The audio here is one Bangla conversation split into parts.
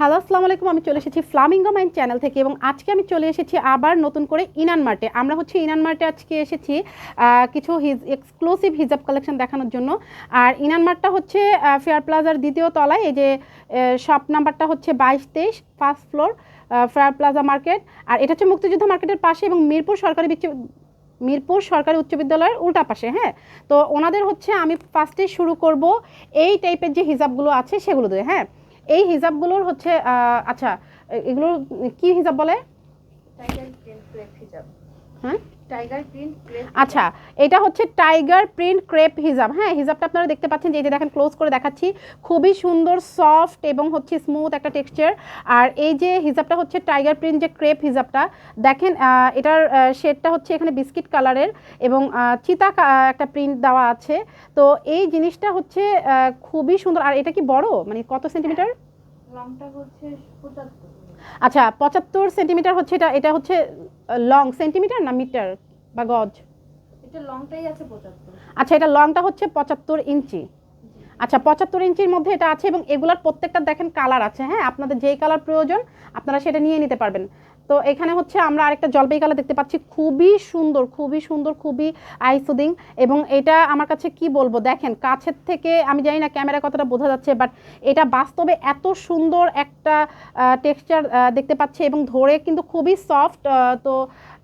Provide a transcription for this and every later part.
হ্যালো আসসালামু আলাইকুম। আমি চলে এসেছি ফ্লামিঙ্গো মাইন্ড চ্যানেল থেকে এবং আজকে আমি চলে এসেছি আবার নতুন করে ইনান মার্টে। আমরা ইনান মার্টে আজকে এসেছি কিছু এক্সক্লুসিভ হিজাব কালেকশন দেখানোর জন্য। আর ইনান মার্টটা হচ্ছে ফেয়ার প্লাজার দ্বিতীয় তলায়। এই যে শপ নাম্বারটা হচ্ছে 22-23, first floor, Fair Plaza market. আর এটা হচ্ছে মুক্তিযোদ্ধা মার্কেটের পাশে এবং মিরপুর সরকারি উচ্চ বিদ্যালয়ের উল্টা পাশে। হ্যাঁ, তো ওনাদের আমি ফার্স্টেই শুরু করব এই টাইপের যে হিজাবগুলো আছে সেগুলো দিয়ে। হ্যাঁ, এই হিজাবগুলোর আচ্ছা, এগুলোর কি হিজাব বলে? টাইগার প্রিন্ট ক্রেপ হিজাব। হ্যাঁ, টাইগার প্রিন্ট ক্রেপ। আচ্ছা, এটা হচ্ছে টাইগার প্রিন্ট ক্রেপ হিজাব। হ্যাঁ, হিজাবটা আপনারা দেখতে পাচ্ছেন, যে দেখেন ক্লোজ করে দেখাচ্ছি, খুবই সুন্দর সফট এবং স্মুথ একটা টেক্সচার। আর এই যে হিজাবটা হচ্ছে টাইগার প্রিন্ট যে ক্রেপ হিজাবটা, দেখেন এটার শেডটা হচ্ছে এখানে বিস্কিট কালারের এবং চিতা একটা প্রিন্ট দেওয়া আছে। তো এই জিনিসটা হচ্ছে খুবই সুন্দর। আর এটা কি বড়, মানে কত সেন্টিমিটার? লংটা হচ্ছে 75। আচ্ছা, 75 সেন্টিমিটার হচ্ছে এটা। এটা হচ্ছে লং সেন্টিমিটার না মিটার বা গজ? এটা লংটাই আছে 75। আচ্ছা, এটা লংটা হচ্ছে 75 ইঞ্চি। আচ্ছা, 75 ইঞ্চির মধ্যে এটা আছে এবং এগুলার প্রত্যেকটা দেখেন কালার আছে। হ্যাঁ, আপনাদের যেই কালার প্রয়োজন আপনারা সেটা নিয়ে নিতে পারবেন। তো এখানে আমরা আরেকটা জলপাই কালার দেখতে পাচ্ছি, খুবই সুন্দর, খুবই সুন্দর, খুবই আইসুদিং। এবং এটা আমার কাছে কি বলবো, দেখেন কাছের থেকে আমি জানি না ক্যামেরা কতটা বোঝা যাচ্ছে, বাট এটা বাস্তবে এত সুন্দর একটা টেক্সচার দেখতে পাচ্ছি এবং ধরে কিন্তু খুবই সফট। তো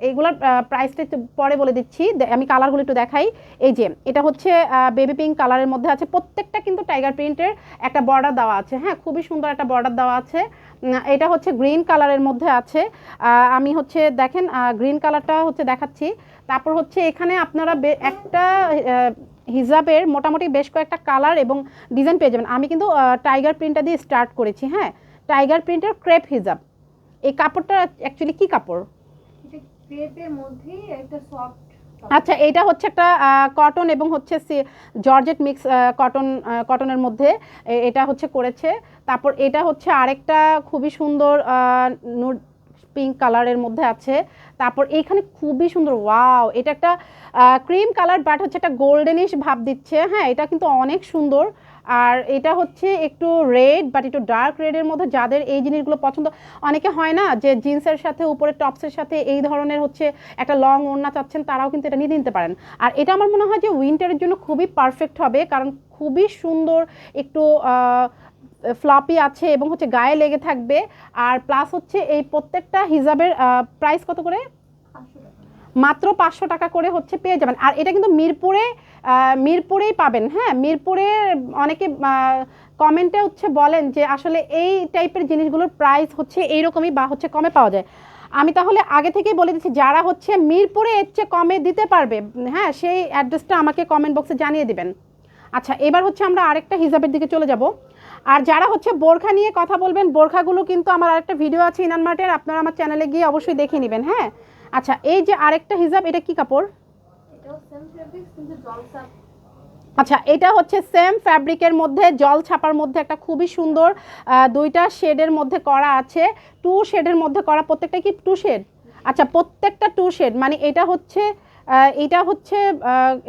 এইগুলোর প্রাইসটা একটু পরে বলে দিচ্ছি, আমি কালারগুলো একটু দেখাই। এই যে এটা হচ্ছে বেবি পিঙ্ক কালারের মধ্যে আছে, প্রত্যেকটা কিন্তু টাইগার প্রিন্টের একটা বর্ডার দেওয়া আছে। হ্যাঁ, খুবই সুন্দর একটা বর্ডার দেওয়া আছে। এটা হচ্ছে গ্রিন কালারের মধ্যে আছে। আমি দেখেন গ্রিন কালারটা দেখাচ্ছি। তারপর এখানে আপনারা একটা হিজাবের মোটামুটি বেশ কয়েকটা কালার এবং ডিজাইন পেয়ে যাবেন। আমি কিন্তু টাইগার প্রিন্টটা দিয়ে স্টার্ট করেছি। হ্যাঁ, টাইগার প্রিন্টের ক্রেপ হিজাব। এই কাপড়টা অ্যাকচুয়ালি কি কাপড়? এটা ক্রেপের মধ্যে একটা সফট। আচ্ছা, এটা হচ্ছে একটা কটন এবং জর্জেট মিক্স কটনের মধ্যে এটা করেছে। তারপর এটা আরেকটা খুবই সুন্দর নুড পিঙ্ক কালারের মধ্যে আছে। তারপর এইখানে খুবই সুন্দর, ওয়াও, এটা একটা ক্রিম কালার, বাট একটা গোল্ডেনিশ ভাব দিচ্ছে। হ্যাঁ, এটা কিন্তু অনেক সুন্দর। আর এটা একটু রেড, বাট একটু ডার্ক রেডের মধ্যে। যাদের এই জিনিসগুলো পছন্দ, অনেকে হয় না যে জিন্সের সাথে উপরে টপসের সাথে এই ধরনের একটা লং ওড়না চাচ্ছেন, তারাও কিন্তু এটা নিয়ে নিতে পারেন। আর এটা আমার মনে হয় যে উইন্টারের জন্য খুবই পারফেক্ট হবে, কারণ খুবই সুন্দর, একটু ফ্লপি আছে এবং গায়ে লেগে থাকবে। আর প্লাস এই প্রত্যেকটা হিজাবের প্রাইস কত করে? মাত্র 500 টাকা করে পেয়ে যাবেন। আর এটা কিন্তু মিরপুরেই পাবেন। হ্যাঁ, মিরপুরে অনেকে কমেন্টে বলেন যে আসলে এই টাইপের জিনিসগুলোর প্রাইস এইরকমই বা কমে পাওয়া যায়। আমি তাহলে আগে থেকেই বলে দিচ্ছি, যারা মিরপুরে এর চেয়ে কমে দিতে পারবে, হ্যাঁ, সেই অ্যাড্রেসটা আমাকে কমেন্ট বক্সে জানিয়ে দিবেন। আচ্ছা, এবার আমরা আরেকটা হিজাবের দিকে চলে যাব। আর যারা বোরখা নিয়ে কথা বলবেন, বোরখাগুলো কিন্তু আমার আরেকটা ভিডিও আছে ইনান মার্টের, আপনারা আমার চ্যানেলে গিয়ে অবশ্যই দেখে নেবেন। হ্যাঁ, আচ্ছা, এই যে আরেকটা হিজাব, এটা কি কাপড়? এটাও সেম ফেব্রিক কিন্তু জলছাপ। আচ্ছা, এটা সেম ফ্যাব্রিকের মধ্যে জল ছাপার মধ্যে একটা খুবই সুন্দর দুইটা শেডের মধ্যে করা আছে, 2 শেডের মধ্যে করা। প্রত্যেকটা কি 2 শেড? আচ্ছা, প্রত্যেকটা 2 শেড, মানে এটা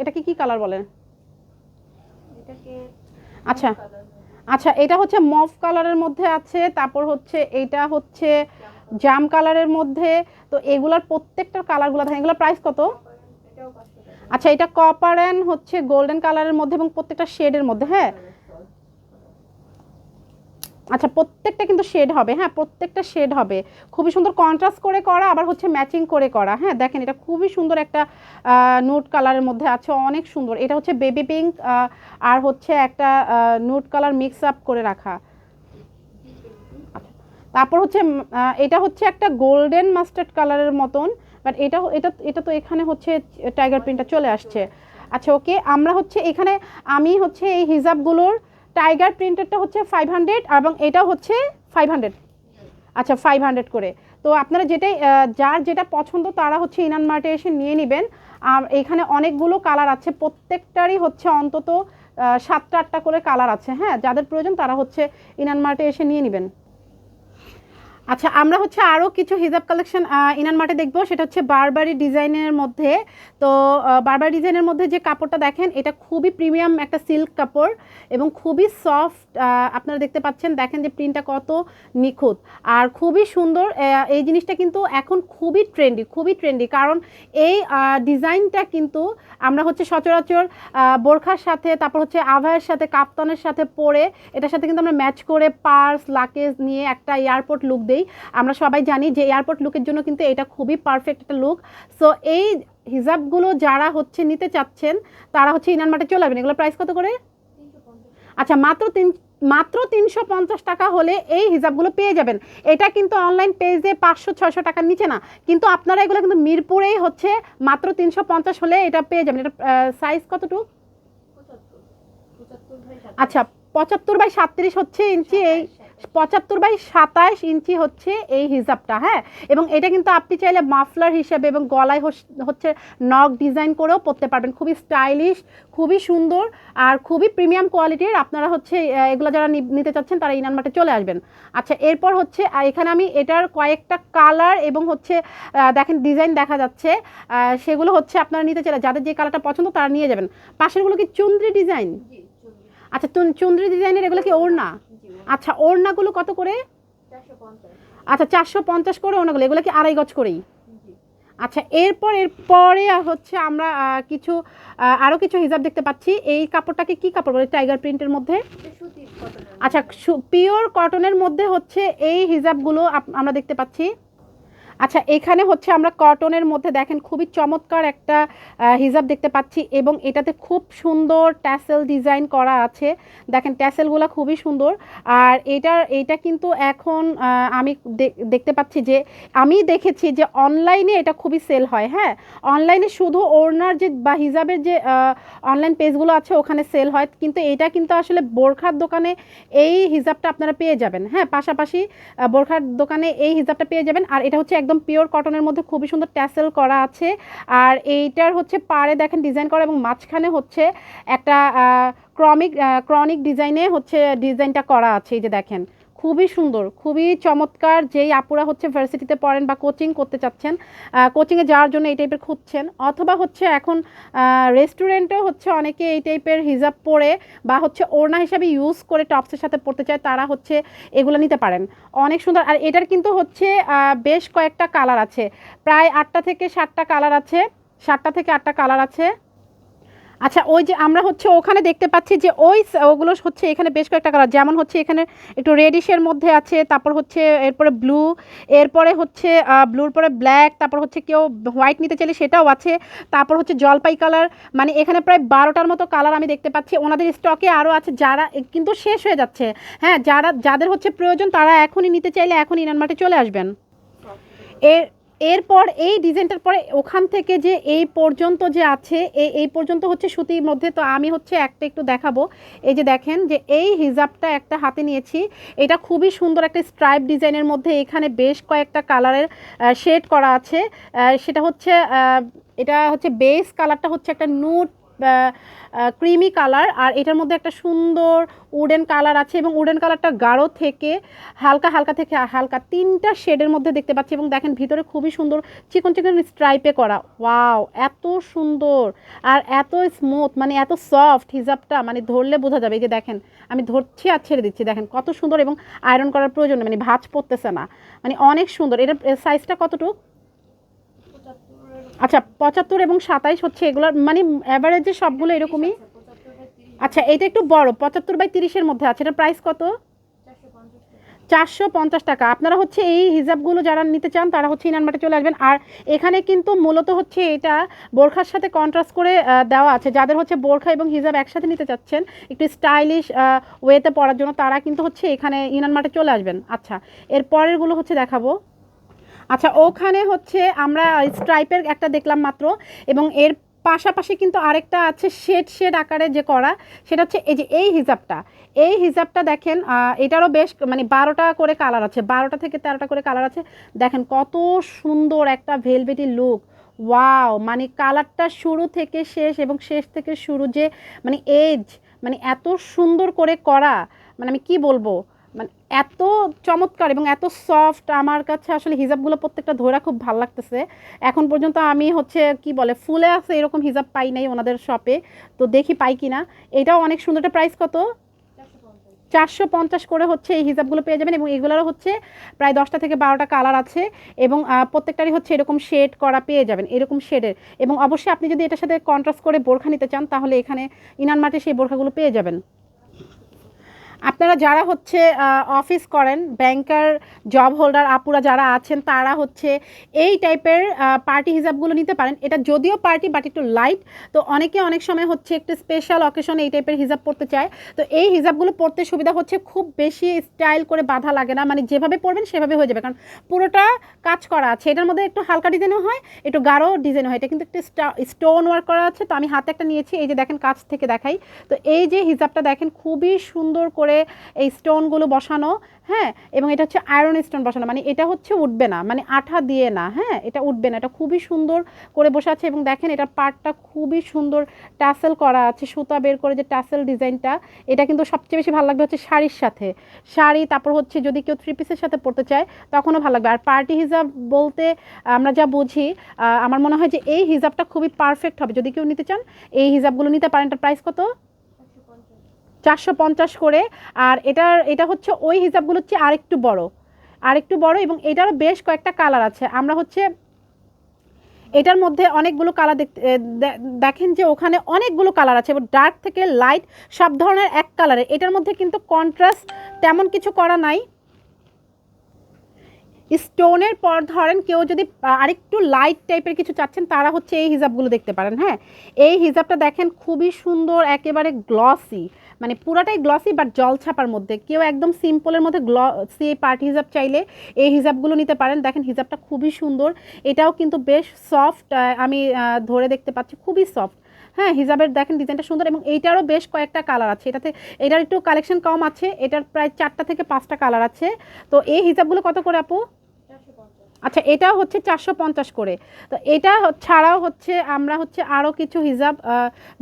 এটা কি কালার বলেন? এটাকে আচ্ছা আচ্ছা, এটা মভ কালারের মধ্যে আছে। তারপর এইটা জাম কালারের মধ্যে। তো এগুলার প্রত্যেকটা কালারগুলো দেখেন, এগুলোর প্রাইস কত? এটাও 500 টাকা। আচ্ছা, এটা কপার অ্যান্ড গোল্ডেন কালারের মধ্যে এবং প্রত্যেকটা শেডের মধ্যে। হ্যাঁ, আচ্ছা, প্রত্যেকটা কিন্তু শেড হবে। হ্যাঁ, প্রত্যেকটা শেড হবে, খুবই সুন্দর কন্ট্রাস্ট করে করা, আবার ম্যাচিং করে করা। হ্যাঁ, দেখেন এটা খুবই সুন্দর একটা নুড কালারের মধ্যে আছে, অনেক সুন্দর। এটা বেবি পিঙ্ক আর একটা নুড কালার মিক্স আপ করে রাখা। তারপর এটা একটা গোল্ডেন মাস্টার্ড কালারের মতন, বাট এটা এটা এটা তো এখানে টাইগার প্রিন্টটা চলে আসছে। আচ্ছা, ওকে, আমরা এখানে আমি এই হিজাবগুলোর টাইগার প্রিন্টেরটা 500 এবং এটা 500। আচ্ছা, 500 করে। তো আপনারা যার যেটা পছন্দ তারা ইনান মার্টে এসে নিয়ে নেবেন। আর এখানে অনেকগুলো কালার আছে, প্রত্যেকটারই অন্তত 7টা 8টা করে কালার আছে। হ্যাঁ, যাদের প্রয়োজন তারা ইনান মার্টে এসে নিয়ে নেবেন। আচ্ছা, আমরা হচ্ছে আরও কিছু হিজাব কালেকশন ইনান মার্টে দেখবো, সেটা হচ্ছে বারবারি ডিজাইনের মধ্যে। তো বারবারি ডিজাইনের মধ্যে যে কাপড়টা দেখেন, এটা খুবই প্রিমিয়াম একটা সিল্ক কাপড় এবং খুবই সফট। আপনারা দেখতে পাচ্ছেন, দেখেন যে প্রিন্টটা কত নিখুঁত আর খুবই সুন্দর। এই জিনিসটা কিন্তু এখন খুবই ট্রেন্ডি, কারণ এই ডিজাইনটা কিন্তু আমরা হচ্ছে সচরাচর বোরখার সাথে, তারপর হচ্ছে আভায়ের সাথে, কাপ্তানের সাথে পরে এটার সাথে কিন্তু আমরা ম্যাচ করে পার্স লাকেজ নিয়ে একটা এয়ারপোর্ট লুক দেই। আমরা সবাই জানি যে এয়ারপোর্ট লুকের জন্য কিন্তু এটা খুবই পারফেক্ট একটা লুক। সো এই হিজাবগুলো যারা হচ্ছে নিতে চাচ্ছেন তারা হচ্ছে ইনান মার্টে চলে আসবেন। এগুলো প্রাইস কত করে? 350 আচ্ছা, মাত্র 350 টাকা হলে এই হিজাবগুলো পেয়ে যাবেন। এটা কিন্তু অনলাইন পেজে 500-600 টাকার নিচে না, কিন্তু আপনারা এগুলো কিন্তু মিরপুরেই হচ্ছে মাত্র 350 হলে এটা পেয়ে যাবেন। এটা সাইজ কতটুকু? 75 আচ্ছা, 75/37 হচ্ছে ইঞ্চি, এই 75/27 ইঞ্চি হচ্ছে এই হিজাবটা। হ্যাঁ, এবং এটা কিন্তু আপনি চাইলে মাফলার হিসেবে এবং গলায় হচ্ছে নক ডিজাইন করেও পরতে পারবেন। খুবই স্টাইলিশ, খুবই সুন্দর আর খুবই প্রিমিয়াম কোয়ালিটির। আপনারা হচ্ছে এগুলো যারা নিতে চাচ্ছেন তারা ইনান মার্টে চলে আসবেন। আচ্ছা, এরপর হচ্ছে এখানে আমি এটার কয়েকটা কালার এবং হচ্ছে দেখেন ডিজাইন দেখা যাচ্ছে, সেগুলো হচ্ছে আপনারা নিতে চাইলে যাদের যে কালারটা পছন্দ তারা নিয়ে যাবেন। পাশেরগুলো কি চুনরি ডিজাইন? জি, আচ্ছা, চুনরি ডিজাইনের এগুলো কি ওড়না? জি, আচ্ছা, ওড়নাগুলো কত করে? 450। আচ্ছা, 450 করে ওড়নাগুলো। এগুলো কি আড়াই গজ করেই? জি, আচ্ছা, এরপরে হচ্ছে আমরা কিছু আরও কিছু হিজাব দেখতে পাচ্ছি। এই কাপড়টাকে কি কাপড় বলে? টাইগার প্রিন্টের মধ্যে। এটা সুতির কটনের। আচ্ছা, পিওর কটনের মধ্যে হচ্ছে এই হিজাবগুলো আমরা দেখতে পাচ্ছি। আচ্ছা, এখানে হচ্ছে আমরা কটনের মধ্যে দেখেন খুবই চমৎকার একটা হিজাব দেখতে পাচ্ছি এবং এটাতে খুব সুন্দর ট্যাসেল ডিজাইন করা আছে। দেখেন ট্যাসেলগুলো খুবই সুন্দর। আর এইটা কিন্তু এখন আমি দেখতে পাচ্ছি যে, আমি দেখেছি যে অনলাইনে এটা খুবই সেল হয়। হ্যাঁ, অনলাইনে শুধু ওড়নার যে বা হিজাবের যে অনলাইন পেজগুলো আছে ওখানে সেল হয়, কিন্তু এটা কিন্তু আসলে বোরখার দোকানে এই হিজাবটা আপনারা পেয়ে যাবেন। হ্যাঁ, পাশাপাশি বোরখার দোকানে এই হিজাবটা পেয়ে যাবেন। আর এটা হচ্ছে একদম পিওর কটনের মধ্যে খুবই সুন্দর ট্যাসেল করা আছে। আর এইটার হচ্ছে পাড়ে দেখেন ডিজাইন করা এবং মাঝখানে হচ্ছে একটা ক্রনিক ডিজাইনে হচ্ছে ডিজাইনটা করা আছে। এই যে দেখেন, খুবই সুন্দর, খুবই চমৎকার। যেই আপুরা হচ্ছে ভার্সিটিতে পড়েন বা কোচিং করতে চাচ্ছেন, কোচিংয়ে যাওয়ার জন্য এই টাইপের খুঁজছেন, অথবা হচ্ছে এখন রেস্টুরেন্টেও হচ্ছে অনেকে এই টাইপের হিজাব পরে বা হচ্ছে ওড়না হিসাবে ইউজ করে টপসের সাথে পড়তে চায়, তারা হচ্ছে এগুলো নিতে পারেন। অনেক সুন্দর। আর এটার কিন্তু হচ্ছে বেশ কয়েকটা কালার আছে, প্রায় 8টা থেকে 7টা কালার আছে, 7টা থেকে 8টা কালার আছে। আচ্ছা, ওই যে আমরা হচ্ছে ওখানে দেখতে পাচ্ছি যে ওগুলো হচ্ছে এখানে বেশ কয়েকটা কালার, যেমন হচ্ছে এখানে একটু রেডিশের মধ্যে আছে, তারপর হচ্ছে এরপরে ব্লু, এরপরে হচ্ছে ব্লুর পরে ব্ল্যাক, তারপর হচ্ছে কেউ হোয়াইট নিতে চাইলে সেটাও আছে, তারপর হচ্ছে জলপাই কালার। মানে এখানে প্রায় 12টার মতো কালার আমি দেখতে পাচ্ছি। ওনাদের স্টকে আরও আছে, যারা কিন্তু শেষ হয়ে যাচ্ছে। হ্যাঁ, যাদের হচ্ছে প্রয়োজন তারা এখনই নিতে চাইলে এখন ইনান মার্টে চলে আসবেন। এরপর এই ডিজাইনটার পরে ওখান থেকে যে এই পর্যন্ত যে আছে, এই পর্যন্ত হচ্ছে সুতির মধ্যে। তো আমি হচ্ছে একটা একটু দেখাবো। এই যে দেখেন যে এই হিজাবটা একটা হাতে নিয়েছি, এটা খুবই সুন্দর একটা স্ট্রাইপ ডিজাইনের মধ্যে। এখানে বেশ কয়েকটা কালারের শেড করা আছে। সেটা হচ্ছে এটা হচ্ছে বেস কালারটা হচ্ছে একটা নুট ক্রিমি কালার, আর এটার মধ্যে একটা সুন্দর উডেন কালার আছে এবং উডেন কালারটা গাঢ় থেকে হালকা থেকে হালকা 3টা শেডের মধ্যে দেখতে পাচ্ছি। এবং দেখেন ভিতরে খুবই সুন্দর চিকন স্ট্রাইপে করা। ওয়াও, এত সুন্দর আর এত স্মুথ, মানে এত সফট হিজাবটা, মানে ধরলে বোঝা যাবে। এই যে দেখেন, আমি ধরছি আর ছেড়ে দিচ্ছি, দেখেন কত সুন্দর এবং আয়রন করার প্রয়োজন নেই, মানে ভাঁজ পড়তেছে না, মানে অনেক সুন্দর। এটার সাইজটা কতটুকু? 75 আচ্ছা, 75 এবং 27 হচ্ছে এগুলোর, মানে অ্যাভারেজে সবগুলো এরকমই। 75/30। আচ্ছা, এটা একটু বড়, 75/30-এর মধ্যে আছে। এটার প্রাইস কত? 450 টাকা। 450 টাকা। আপনারা হচ্ছে এই হিজাবগুলো যারা নিতে চান তারা হচ্ছে ইনান মার্টে চলে আসবেন। আর এখানে কিন্তু মূলত হচ্ছে এটা বোরখার সাথে কন্ট্রাস্ট করে দেওয়া আছে। যাদের হচ্ছে বোরখা এবং হিজাব একসাথে নিতে চাচ্ছেন একটু স্টাইলিশ ওয়েতে পরার জন্য, তারা কিন্তু হচ্ছে এখানে ইনান মার্টে চলে আসবেন। আচ্ছা, এর পরেরগুলো হচ্ছে দেখাবো। আচ্ছা, ওখানে হচ্ছে আমরা স্ট্রাইপের একটা দেখলাম মাত্র, এবং এর পাশাপাশি কিন্তু আরেকটা আছে শেড আকারে যে করা, সেটা হচ্ছে এই যে এই হিজাবটা দেখেন, এটারও বেশ মানে 12টা করে কালার আছে, 12টা থেকে 13টা করে কালার আছে। দেখেন কত সুন্দর একটা ভেলভেটি লুক। ওয়াও, মানে কালারটা শুরু থেকে শেষ এবং শেষ থেকে শুরু যে মানে এজ, মানে এত সুন্দর করে করা, মানে আমি কি বলবো, মানে এত চমৎকার এবং এত সফট, আমার কাছে আসলে হিজাবগুলো প্রত্যেকটা ধরা খুব ভালো লাগতেছে। এখন পর্যন্ত আমি হচ্ছে কি বলে ফুলে আছে এরকম হিজাব পাই নাই ওনাদের শপে, তো দেখি পাই কিনা। এটাও অনেক সুন্দর। একটা প্রাইস কত? 450। 450 করে হচ্ছে এই হিজাবগুলো পেয়ে যাবেন, এবং এগুলোরও হচ্ছে প্রায় 10টা থেকে 12টা কালার আছে, এবং প্রত্যেকটারই হচ্ছে এরকম শেড করা পেয়ে যাবেন, এরকম শেডের। এবং অবশ্যই আপনি যদি এটার সাথে কন্ট্রাস্ট করে বোরখা নিতে চান তাহলে এখানে ইনান মার্টে সেই বোরখাগুলো পেয়ে যাবেন। আপনারা যারা হচ্ছে অফিস করেন, ব্যাংকার, জব হোল্ডার আপুরা যারা আছেন তারা হচ্ছে এই টাইপের পার্টি হিজাবগুলো নিতে পারেন। এটা যদিও পার্টি বাট একটু লাইট, তো অনেকে অনেক সময় হচ্ছে একটু স্পেশাল অকেশনে এই টাইপের হিজাব পরতে চায়। তো এই হিজাবগুলো পরতে সুবিধা হচ্ছে খুব বেশি স্টাইল করে বাঁধা লাগে না, মানে যেভাবে পরবেন সেভাবে হয়ে যাবে, কারণ পুরোটা কাজ করা আছে। এটার মধ্যে একটু হালকা ডিজাইনও হয়, একটু গাঢ় ডিজাইন হয়। এটা কিন্তু একটু স্টোন ওয়ার্ক করা আছে। তো আমি হাতে একটা নিয়েছি, এই যে দেখেন কাছ থেকে দেখাই। তো এই যে হিজাবটা দেখেন খুবই সুন্দর করে এই স্টোনগুলো বসানো, হ্যাঁ, এবং এটা হচ্ছে আয়রন স্টোন বসানো, মানে এটা হচ্ছে উঠবে না, মানে আঠা দিয়ে না, হ্যাঁ, এটা উঠবে না। এটা খুবই সুন্দর করে বসে আছে, এবং দেখেন এটার পার্টটা খুবই সুন্দর টাসেল করা আছে, সুতা বের করে যে টাসেল ডিজাইনটা, এটা কিন্তু সবচেয়ে বেশি ভালো লাগবে হচ্ছে শাড়ির সাথে। শাড়ি, তারপর হচ্ছে যদি কেউ থ্রি পিসের সাথে পরতে চায় তখনও ভালো লাগবে। আর পার্টি হিজাব বলতে আমরা যা বুঝি, আমার মনে হয় যে এই হিজাবটা খুবই পারফেক্ট হবে। যদি কেউ নিতে চান এই হিজাবগুলো নিতে পারেন। এটার প্রাইস কত? 450 করে। আর এটা হচ্ছে ওই হিজাবগুলো হচ্ছে আরেকটু বড়, এবং এটারও বেশ কয়েকটা কালার আছে। আমরা হচ্ছে এটার মধ্যে অনেকগুলো কালার দেখেন যে ওখানে অনেকগুলো কালার আছে, এবং ডার্ক থেকে লাইট সব ধরনের এক কালারে। এটার মধ্যে কিন্তু কন্ট্রাস্ট তেমন কিছু করা নাই। স্টোনের পর ধরেন কেউ যদি আরেকটু লাইট টাইপের কিছু চাচ্ছেন তারা হচ্ছে এই হিজাবগুলো দেখতে পারেন। হ্যাঁ, এই হিজাবটা দেখেন খুবই সুন্দর, একেবারে গ্লসি, মানে পুরাটাই গ্লসি বাট জল ছাপার মধ্যে। কেউ একদম সিম্পলের মধ্যে গ্লসি পার্টি হিজাব চাইলে এই হিজাবগুলো নিতে পারেন। দেখেন হিজাবটা খুবই সুন্দর, এটাও কিন্তু বেশ সফট, আমি ধরে দেখতে পাচ্ছি খুবই সফট। হ্যাঁ, হিজাবের দেখেন ডিজাইনটা সুন্দর, এবং এইটারও বেশ কয়েকটা কালার আছে। এটার একটু কালেকশন কম আছে, এটার প্রায় 4টা থেকে 5টা কালার আছে। তো এই হিজাবগুলো কত করে আপু? 450। আচ্ছা, এটা হচ্ছে 450 করে। তো এটা ছাড়াও হচ্ছে আমরা হচ্ছে আরও কিছু হিজাব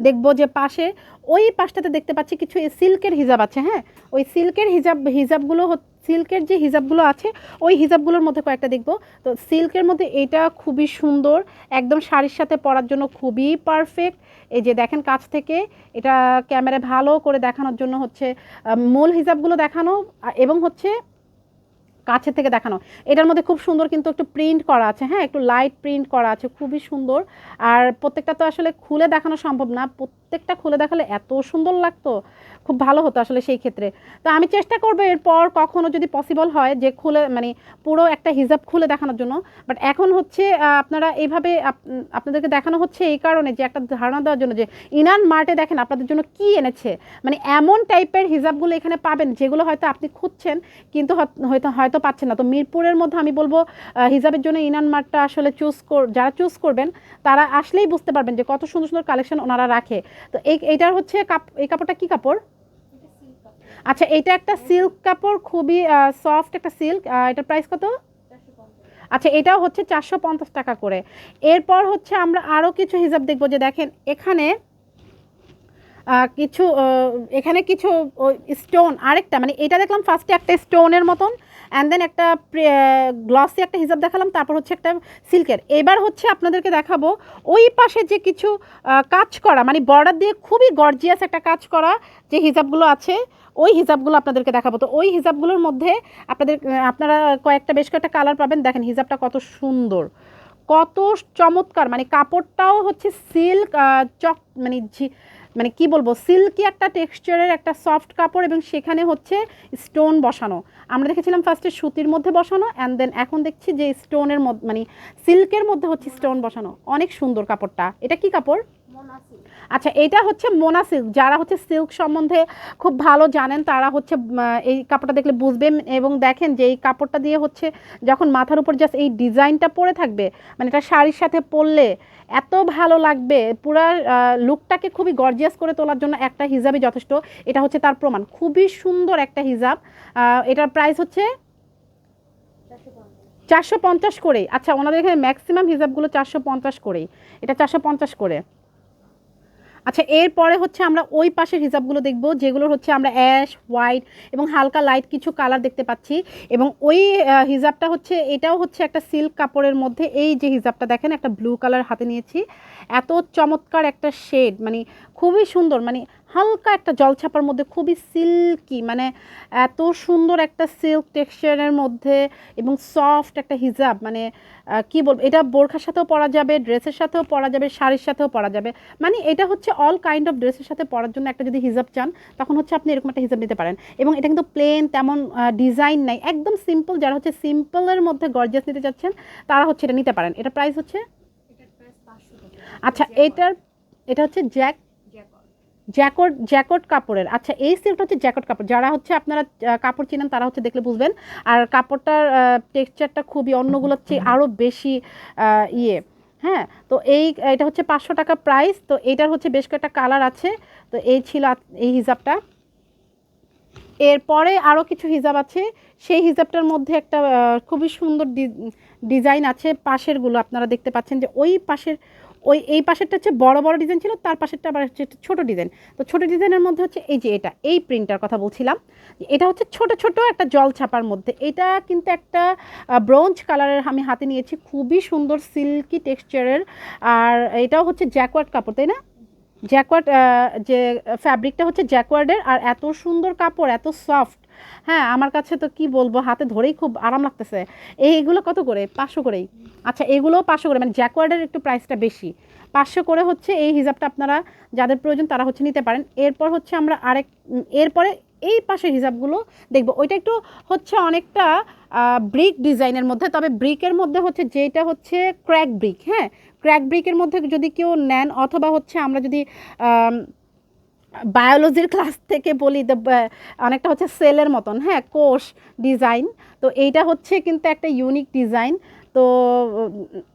দেখবো, যে পাশে ওই পাশটাতে দেখতে পাচ্ছি কিছু সিল্কের হিজাব আছে। হ্যাঁ, ওই সিল্কের হিজাবগুলো সিল্কের যে হিজাবগুলো আছে ওই হিজাবগুলোর মধ্যে কয়েকটা দেখব। তো সিল্কের মধ্যে এটা খুবই সুন্দর, একদম শাড়ির সাথে পরার জন্য খুবই পারফেক্ট। এই যে দেখেন কাছ থেকে এটা ক্যামেরায় ভালো করে দেখানোর জন্য হচ্ছে মূল হিজাবগুলো দেখানো, এবং হচ্ছে কাছে থেকে দেখানো। এটার মধ্যে খুব সুন্দর কিন্তু একটু প্রিন্ট করা আছে, হ্যাঁ, একটু লাইট প্রিন্ট করা আছে, খুবই সুন্দর। আর প্রত্যেকটা তো আসলে খুলে দেখানো সম্ভব না, প্রত্যেকটা খুলে দেখালে এত সুন্দর লাগতো, খুব ভালো হতো আসলে সেই ক্ষেত্রে। তো আমি চেষ্টা করবো এরপর কখনো যদি পসিবল হয় যে খুলে, মানে পুরো একটা হিজাব খুলে দেখানোর জন্য। বাট এখন হচ্ছে আপনারা এইভাবে আপনাদেরকে দেখানো হচ্ছে এই কারণে যে একটা ধারণা দেওয়ার জন্য যে ইনান মার্টে দেখেন আপনাদের জন্য কি এনেছে, মানে এমন টাইপের হিজাবগুলো এখানে পাবেন যেগুলো হয়তো আপনি খুঁজছেন কিন্তু হয়তো পাচ্ছেন না। তো মিরপুরের মধ্যে আমি বলবো হিজাবের জন্য ইনান মার্টটা আসলে যারা চুজ করবেন তারা আসলেই বুঝতে পারবেন যে কত সুন্দর সুন্দর কালেকশন ওনারা রাখে। তো এইটার হচ্ছে এই কাপড়টা কি কাপড়? এটা সিল্ক কাপড়। আচ্ছা, এটা একটা সিল্ক কাপড়, খুবই সফট একটা সিল্ক। এটার প্রাইস কত? 450। আচ্ছা, এটাও হচ্ছে 450 টাকা করে। এরপর হচ্ছে আমরা আরও কিছু হিজাব দেখবো, যে দেখেন এখানে কিছু এখানে কিছু স্টোন, আরেকটা মানে এটা দেখলাম ফার্স্টে একটা স্টোনের মতন, অ্যান্ড দেন একটা গ্লসি একটা হিজাব দেখালাম, তারপর হচ্ছে একটা সিল্কের। এবার হচ্ছে আপনাদেরকে দেখাবো ওই পাশে যে কিছু কাজ করা, মানে বর্ডার দিয়ে খুবই গর্জিয়াস একটা কাজ করা যে হিজাবগুলো আছে, ওই হিজাবগুলো আপনাদেরকে দেখাবো। তো ওই হিজাবগুলোর মধ্যে আপনারা বেশ কয়েকটা কালার পাবেন। দেখেন হিজাবটা কত সুন্দর, কত চমৎকার, মানে কাপড়টাও হচ্ছে সিল্ক, মানে মানে কি বলবো, সিল্কি একটা টেক্সচারের একটা সফট কাপড়, এবং সেখানে হচ্ছে স্টোন বসানো। আমরা দেখেছিলাম ফার্স্টে সুতির মধ্যে বসানো, অ্যান্ড দেন এখন দেখছি যে স্টোনের মধ্যে, মানে সিল্কের মধ্যে হচ্ছে স্টোন বসানো। অনেক সুন্দর কাপড়টা। এটা কি কাপড়? মোনা সিল্ক। আচ্ছা, এটা হচ্ছে মোনা সিল্ক। যারা হচ্ছে সিল্ক সম্বন্ধে খুব ভালো জানেন তারা হচ্ছে এই কাপড়টা দেখলে বুঝবেন। এবং দেখেন যে এই কাপড়টা দিয়ে হচ্ছে যখন মাথার উপর জাস্ট এই ডিজাইনটা পরে থাকবে, মানে এটা শাড়ির সাথে পরলে এত ভালো লাগবে, পুরা লুকটাকে খুবই গর্জিয়াস করে তোলার জন্য একটা হিজাবই যথেষ্ট। এটা হচ্ছে তার প্রমাণ, খুবই সুন্দর একটা হিজাব। এটার প্রাইস হচ্ছে 450। 450 করেই। আচ্ছা, ওনাদের এখানে ম্যাক্সিমাম হিজাবগুলো 450 করেই, এটা 450 করে। আচ্ছা এরপরে হচ্ছে আমরা ওই পাশের হিজাবগুলো দেখব যেগুলোর হচ্ছে আমরা অ্যাশ হোয়াইট এবং হালকা লাইট কিছু কালার দেখতে পাচ্ছি এবং ওই হিজাবটা হচ্ছে এটাও হচ্ছে একটা সিল্ক কাপড়ের মধ্যে এই যে হিজাবটা দেখেন একটা ব্লু কালার হাতে নিয়েছি এত চমৎকার একটা শেড মানে খুবই সুন্দর মানে হালকা একটা জলছাপার মধ্যে খুবই সিল্কি মানে এত সুন্দর একটা সিল্ক টেক্সচারের মধ্যে এবং সফট একটা হিজাব মানে কি বলবো এটা বোরখার সাথেও পরা যাবে ড্রেসের সাথেও পরা যাবে শাড়ির সাথেও পরা যাবে মানে এটা হচ্ছে অল কাইন্ড অফ ড্রেসের সাথে পরার জন্য একটা যদি হিজাব চান তখন হচ্ছে আপনি এরকম একটা হিজাব নিতে পারেন এবং এটা কিন্তু প্লেন তেমন ডিজাইন নাই একদম সিম্পল যারা হচ্ছে সিম্পলের মধ্যে গর্জিয়াস নিতে চাচ্ছেন তারা হচ্ছে এটা নিতে পারেন এটা প্রাইস হচ্ছে এটার প্রাইস 500 টাকা। আচ্ছা এটা হচ্ছে জ্যাকট। জ্যাকট কাপড়ের আচ্ছা এই সিল্কটা হচ্ছে জ্যাকট কাপড় যারা হচ্ছে আপনারা কাপড় চিনেন তারা হচ্ছে দেখলে বুঝবেন আর কাপড়টার টেক্সচারটা খুবই অন্যগুলোর চেয়ে আরও বেশি ইয়ে হ্যাঁ তো এটা হচ্ছে 500 টাকা প্রাইস তো এইটার হচ্ছে বেশ কয়েকটা কালার আছে তো এই ছিল এই হিজাবটা এরপরে আরও কিছু হিজাব আছে সেই হিজাবটার মধ্যে একটা খুবই সুন্দর ডিজাইন আছে পাশেরগুলো আপনারা দেখতে পাচ্ছেন যে ওই পাশের এই পাশেরটা হচ্ছে বড় বড় ডিজাইন ছিল তার পাশেরটা আবার হচ্ছে ছোট ডিজাইন তো ছোট ডিজাইনের মধ্যে হচ্ছে এই যে এই প্রিন্টটার কথা বলছিলাম এটা হচ্ছে ছোট ছোট একটা জল ছাপার মধ্যে এটা কিন্তু একটা ব্রোঞ্জ কালারের আমি হাতে নিয়েছি খুবই সুন্দর সিল্কি টেক্সচারের আর এটাও হচ্ছে জ্যাকওয়ার্ড কাপড় তাই না জ্যাকওয়ার্ড যে ফ্যাব্রিকটা হচ্ছে জ্যাকওয়ার্ডের আর এত সুন্দর কাপড় এত সফট হ্যাঁ আমার কাছে তো কি বলবো হাতে ধরেই খুব আরাম লাগতেছে এইগুলো কত করে 500 করেই আচ্ছা এগুলোও 500 করে মানে জ্যাকওয়ার্ডের একটু প্রাইসটা বেশি 500 করে হচ্ছে এই হিজাবটা আপনারা যাদের প্রয়োজন তারা হচ্ছে নিতে পারেন এরপর হচ্ছে আমরা এরপরে এই পাশের হিজাবগুলো দেখব ওইটা একটু হচ্ছে অনেকটা ব্রিক ডিজাইনের মধ্যে তবে ব্রিকের মধ্যে হচ্ছে যেটা হচ্ছে ক্র্যাক ব্রিক হ্যাঁ ক্র্যাক ব্রিকের মধ্যে যদি কেউ নেন অথবা হচ্ছে আমরা যদি বায়োলজির ক্লাস থেকে বলি অনেকটা হচ্ছে সেলের মতন হ্যাঁ কোষ ডিজাইন তো এইটা হচ্ছে কিন্তু একটা ইউনিক ডিজাইন তো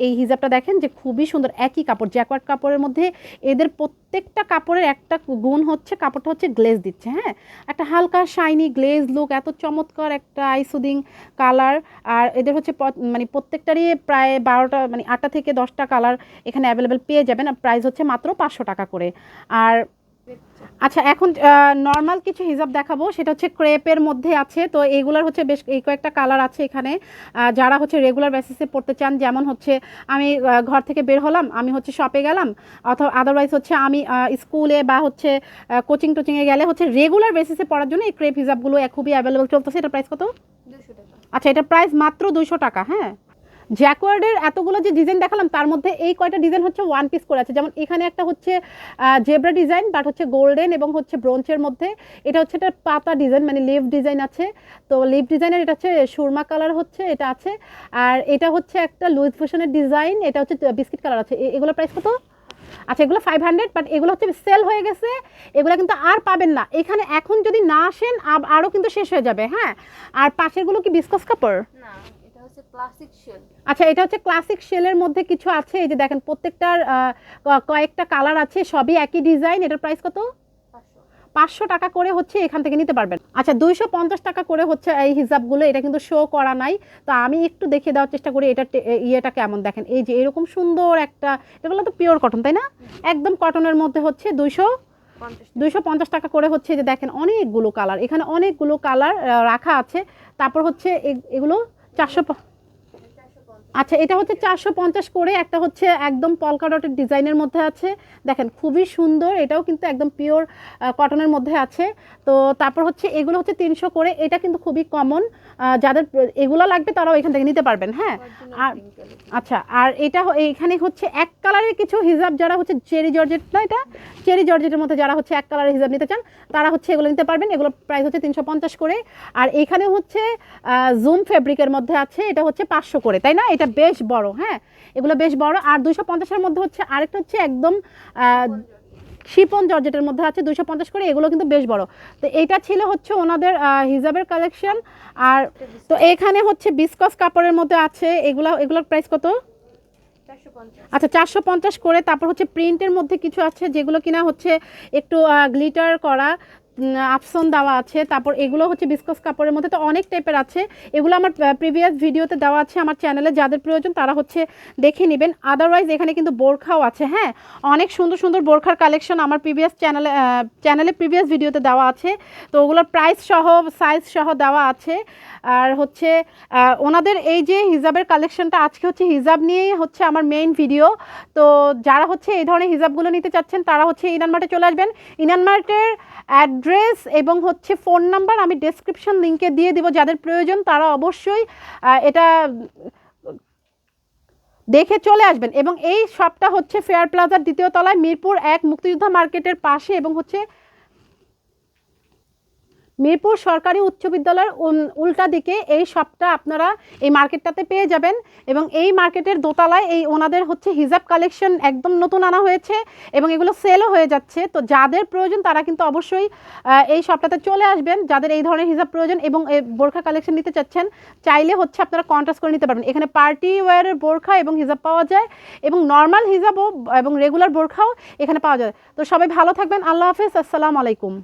এই হিজাবটা দেখেন যে খুবই সুন্দর একই কাপড় জ্যাকওয়ার্ড কাপড়ের মধ্যে এদের প্রত্যেকটা কাপড়ের একটা গুণ হচ্ছে কাপড়টা হচ্ছে গ্লেজ দিচ্ছে হ্যাঁ একটা হালকা শাইনি গ্লেজ লুক এত চমৎকার একটা আইসুদিং কালার আর এদের হচ্ছে মানে প্রত্যেকটারই প্রায় 12টা মানে 8টা থেকে 10টা কালার এখানে অ্যাভেলেবেল পেয়ে যাবেন আর প্রাইস হচ্ছে মাত্র 500 টাকা করে আর আচ্ছা এখন নর্মাল কিছু হিজাব দেখাবো সেটা হচ্ছে ক্রেপের মধ্যে আছে তো এইগুলোর হচ্ছে বেশ এই কয়েকটা কালার আছে এখানে যারা হচ্ছে রেগুলার বেসিসে পড়তে চান যেমন হচ্ছে আমি ঘর থেকে বের হলাম আমি হচ্ছে শপে গেলাম অথবা আদারওয়াইজ হচ্ছে আমি স্কুলে বা হচ্ছে কোচিংয়ে গেলে হচ্ছে রেগুলার বেসিসে পড়ার জন্য এই ক্রেপ হিজাবগুলো খুবই অ্যাভেলেবল চলতেছে এটা প্রাইস কত 200 টাকা। আচ্ছা এটা প্রাইস মাত্র 200 টাকা হ্যাঁ জ্যাকওয়ার্ডের এতগুলো যে ডিজাইন দেখালাম তার মধ্যে এই কয়টা ডিজাইন হচ্ছে ওয়ান পিস করে আছে যেমন এখানে একটা হচ্ছে জেব্রা ডিজাইন বাট হচ্ছে গোল্ডেন এবং হচ্ছে ব্রোঞ্জের মধ্যে এটা হচ্ছে একটা পাতা ডিজাইন মানে লিভ ডিজাইন আছে তো লিভ ডিজাইনের এটা হচ্ছে সুরমা কালার হচ্ছে এটা আছে আর এটা হচ্ছে একটা লুইস ভিশনের ডিজাইন এটা হচ্ছে বিস্কিট কালার আছে এগুলো প্রাইস কত আচ্ছা এগুলো 500 বাট এগুলো হচ্ছে সেল হয়ে গেছে এগুলো কিন্তু আর পাবেন না এখানে এখন যদি না আসেন আরও কিন্তু শেষ হয়ে যাবে হ্যাঁ আর পাশেরগুলো কি বিস্কস কাপড় না এটা হচ্ছে ক্লাসিক শেল। আচ্ছা এটা হচ্ছে ক্লাসিক শেলের মধ্যে কিছু আছে এই যে দেখেন প্রত্যেকটার কয়েকটা কালার আছে সবই একই ডিজাইন এটার প্রাইস কত 500 টাকা করে হচ্ছে এখান থেকে নিতে পারবেন আচ্ছা 250 টাকা করে হচ্ছে এই হিজাবগুলো এটা কিন্তু শো করা নাই তো আমি একটু দেখিয়ে দেওয়ার চেষ্টা করি এটা ইয়েটা কেমন দেখেন এই যে এরকম সুন্দর একটা এগুলো তো পিওর কটন তাই না একদম কটনের মধ্যে হচ্ছে 250 টাকা করে হচ্ছে যে দেখেন অনেকগুলো কালার এখানে অনেকগুলো কালার রাখা আছে তারপর হচ্ছে এগুলো 400 আচ্ছা এটা হচ্ছে 450 করে একটা হচ্ছে একদম পলকা ডটের ডিজাইনের মধ্যে আছে দেখেন খুবই সুন্দর এটাও কিন্তু একদম পিওর কটনের মধ্যে আছে তো তারপর হচ্ছে এগুলো হচ্ছে 300 করে এটা কিন্তু খুবই কমন যাদের এগুলো লাগবে তারাও এখান থেকে নিতে পারবেন হ্যাঁ আর আচ্ছা আর এটা এখানে হচ্ছে এক কালারের কিছু হিজাব যারা হচ্ছে চেরি জর্জেট না এটা চেরি জর্জেটের মধ্যে যারা হচ্ছে এক কালারের হিজাব নিতে চান তারা হচ্ছে এগুলো নিতে পারবেন এগুলো প্রাইস হচ্ছে 350 করে আর এখানে হচ্ছে জুম ফেব্রিকের মধ্যে আছে এটা হচ্ছে 500 করে তাই না এটা বেশ বড় হ্যাঁ এগুলো বেশ বড় আর 250-এর মধ্যে হচ্ছে আরেকটা হচ্ছে একদম শিপন জর্জেটের মধ্যে আছে 250 করে এগুলো কিন্তু বেশ বড় তো এটা ছিল হচ্ছে ওনাদের হিজাবের কালেকশন আর তো এখানে হচ্ছে বিস্কস কাপড়ের মধ্যে আছে এগুলোর প্রাইস কত 450 আচ্ছা 450 করে তারপর হচ্ছে প্রিন্টের মধ্যে কিছু আছে যেগুলো কিনা হচ্ছে একটু গ্লিটার করা আফসন দেওয়া আছে, তারপর এগুলো হচ্ছে বিস্কস কাপড়ের মধ্যে, তো অনেক টাইপের আছে। এগুলো আমার প্রিভিয়াস ভিডিওতে দেওয়া আছে আমার চ্যানেলে, যাদের প্রয়োজন তারা হচ্ছে দেখে নেবেন। আদারওয়াইজ এখানে কিন্তু বোরখাও আছে, হ্যাঁ, অনেক সুন্দর সুন্দর বোরখার কালেকশন আমার প্রিভিয়াস চ্যানেলে প্রিভিয়াস ভিডিওতে দেওয়া আছে। তো ওগুলোর প্রাইস সহ সাইজ সহ দেওয়া আছে। আর হচ্ছে ওনাদের এই যে হিজাবের কালেকশনটা, আজকে হচ্ছে হিজাব নিয়েই হচ্ছে আমার মেইন ভিডিও। তো যারা হচ্ছে এই ধরনের হিজাবগুলো নিতে চাচ্ছেন তারা হচ্ছে ইনান মার্টে চলে আসবেন। ইনান মার্টের অ্যাড্রেস এবং হচ্ছে ফোন নাম্বার আমি ডেসক্রিপশন লিঙ্কে দিয়ে দিব, যাদের প্রয়োজন তারা অবশ্যই এটা দেখে চলে আসবেন। এবং এই শপটা হচ্ছে ফেয়ার প্লাজার 2য় তলায়, মিরপুর 1 মুক্তিযোদ্ধা মার্কেটের পাশে, এবং হচ্ছে মিরপুর সরকারি উচ্চ বিদ্যালয়ের উল্টা দিকে এই শপটা আপনারা এই মার্কেটটাতে পেয়ে যাবেন। এবং এই মার্কেটের দোতলায় এই ওনাদের হচ্ছে হিজাব কালেকশন একদম নতুন আনা হয়েছে এবং এগুলো সেলও হয়ে যাচ্ছে। তো যাদের প্রয়োজন তারা কিন্তু অবশ্যই এই শপটাতে চলে আসবেন, যাদের এই ধরনের হিজাব প্রয়োজন এবং বোরখা কালেকশন নিতে চাচ্ছেন, চাইলে হচ্ছে আপনারা কন্ট্রাস্ট করে নিতে পারবেন। এখানে পার্টি ওয়্যারের বোরখা এবং হিজাব পাওয়া যায়, এবং নর্মাল হিজাবও এবং রেগুলার বোরখাও এখানে পাওয়া যায়। তো সবাই ভালো থাকবেন, আল্লাহ হাফেজ, আসসালামু আলাইকুম।